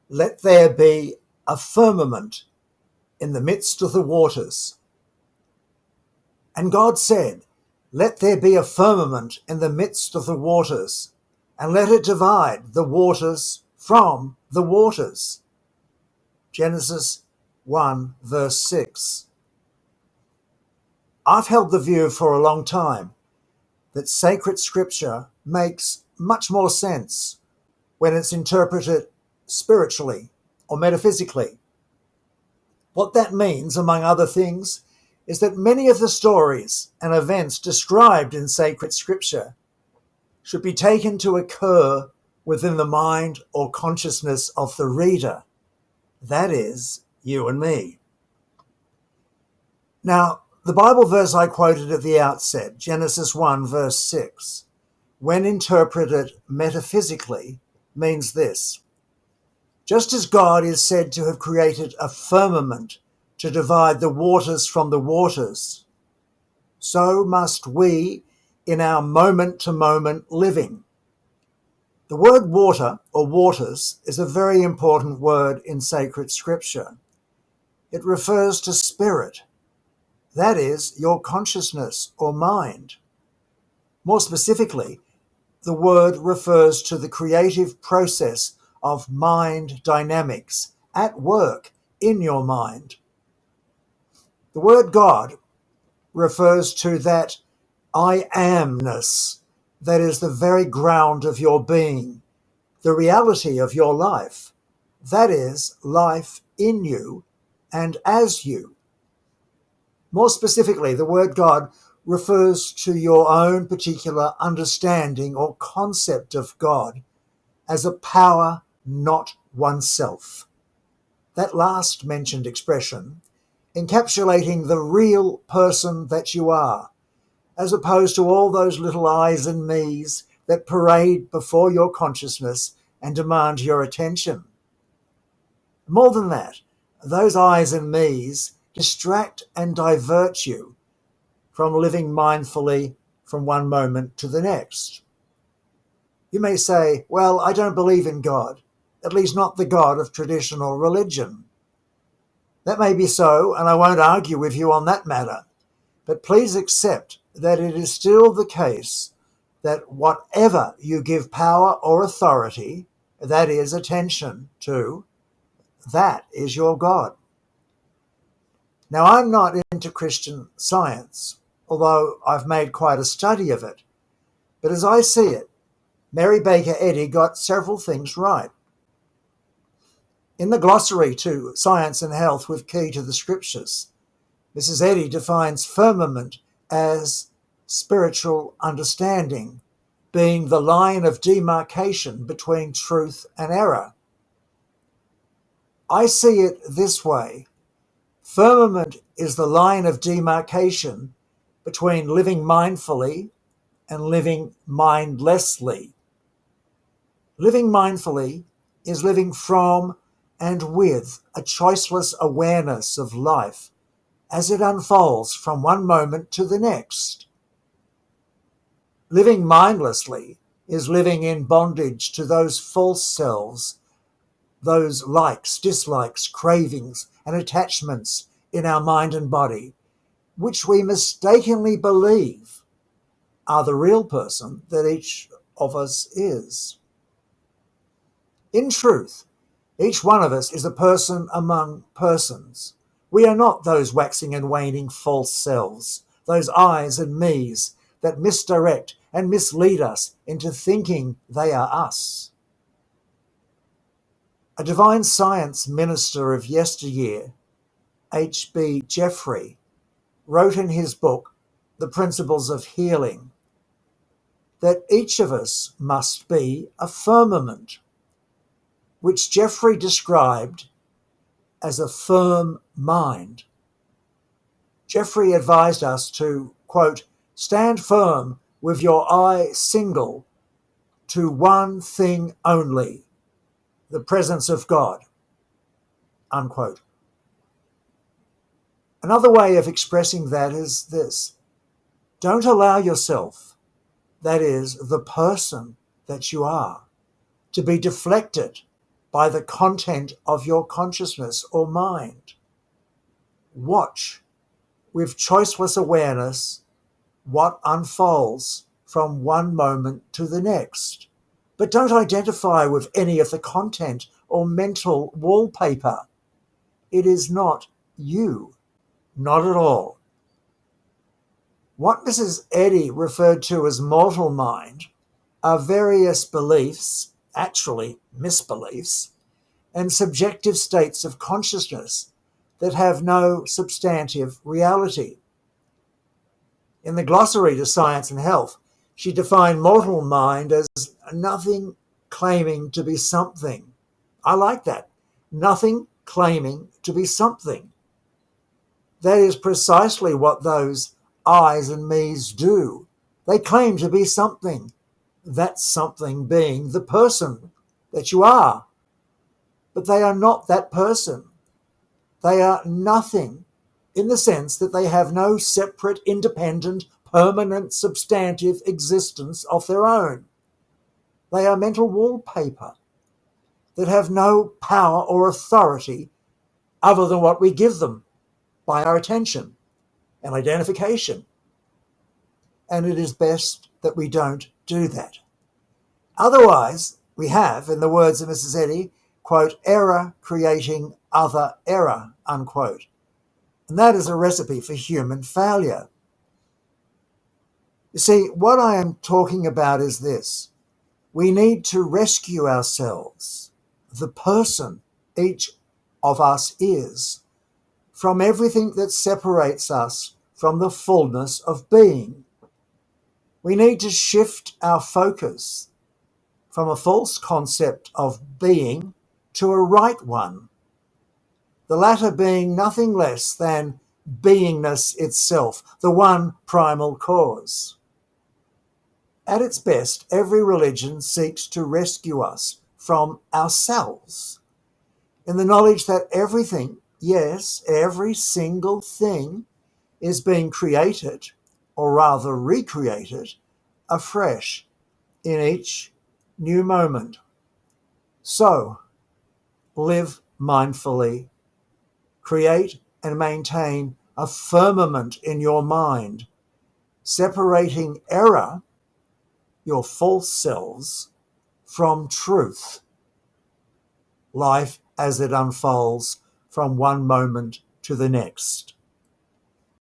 let there be a firmament in the midst of the waters. And God said, let there be a firmament in the midst of the waters, and let it divide the waters from the waters. Genesis 1 verse 6. I've held the view for a long time that sacred scripture makes much more sense when it's interpreted spiritually or metaphysically. What that means, among other things, is that many of the stories and events described in sacred scripture should be taken to occur within the mind or consciousness of the reader. That is, you and me. Now, the Bible verse I quoted at the outset, Genesis 1 verse 6, when interpreted metaphysically, means this. Just as God is said to have created a firmament to divide the waters from the waters, so must we in our moment-to-moment living. The word water or waters is a very important word in sacred scripture. It refers to spirit, that is, your consciousness or mind. More specifically, the word refers to the creative process of mind dynamics at work in your mind. The word God refers to that I amness that is the very ground of your being, the reality of your life, that is, life in you and as you. More specifically, the word God refers to your own particular understanding or concept of God as a power, not oneself. That last mentioned expression encapsulating the real person that you are, as opposed to all those little I's and me's that parade before your consciousness and demand your attention. More than that, those I's and me's distract and divert you from living mindfully from one moment to the next. You may say, well, I don't believe in God, at least not the God of traditional religion. That may be so, and I won't argue with you on that matter, but please accept that it is still the case that whatever you give power or authority, that is attention to, that is your God. Now, I'm not into Christian Science, although I've made quite a study of it, but as I see it, Mary Baker Eddy got several things right. In the glossary to Science and Health with Key to the Scriptures, Mrs. Eddy defines firmament as spiritual understanding, being the line of demarcation between truth and error. I see it this way. Firmament is the line of demarcation between living mindfully and living mindlessly. Living mindfully is living from and with a choiceless awareness of life as it unfolds from one moment to the next. Living mindlessly is living in bondage to those false selves, those likes, dislikes, cravings, and attachments in our mind and body, which we mistakenly believe are the real person that each of us is. In truth, each one of us is a person among persons. We are not those waxing and waning false selves, those I's and me's that misdirect and mislead us into thinking they are us. A divine science minister of yesteryear, H.B. Jeffrey, wrote in his book, The Principles of Healing, that each of us must be a firmament, which Jeffrey described as a firm mind. Jeffrey advised us to, quote, stand firm with your eye single to one thing only, the presence of God, unquote. Another way of expressing that is this. Don't allow yourself, that is, the person that you are, to be deflected by the content of your consciousness or mind. Watch with choiceless awareness what unfolds from one moment to the next. But don't identify with any of the content or mental wallpaper. It is not you. Not at all. What Mrs. Eddy referred to as mortal mind are various beliefs, actually misbeliefs, and subjective states of consciousness that have no substantive reality. In the glossary to Science and Health, she defined mortal mind as nothing claiming to be something. I like that. Nothing claiming to be something. That is precisely what those I's and me's do. They claim to be something. That something being the person that you are. But they are not that person. They are nothing in the sense that they have no separate, independent, permanent, substantive existence of their own. They are mental wallpaper that have no power or authority other than what we give them by our attention and identification. And it is best that we don't do that. Otherwise, we have, in the words of Mrs. Eddy, quote, error creating other error, unquote. And that is a recipe for human failure. You see, what I am talking about is this. We need to rescue ourselves, the person each of us is, from everything that separates us from the fullness of being. We need to shift our focus from a false concept of being to a right one, the latter being nothing less than beingness itself, the one primal cause. At its best, every religion seeks to rescue us from ourselves, in the knowledge that everything, yes, every single thing, is being created, or rather recreated, afresh in each new moment. So, live mindfully. Create and maintain a firmament in your mind, separating error, your false selves, from truth. Life as it unfolds from one moment to the next.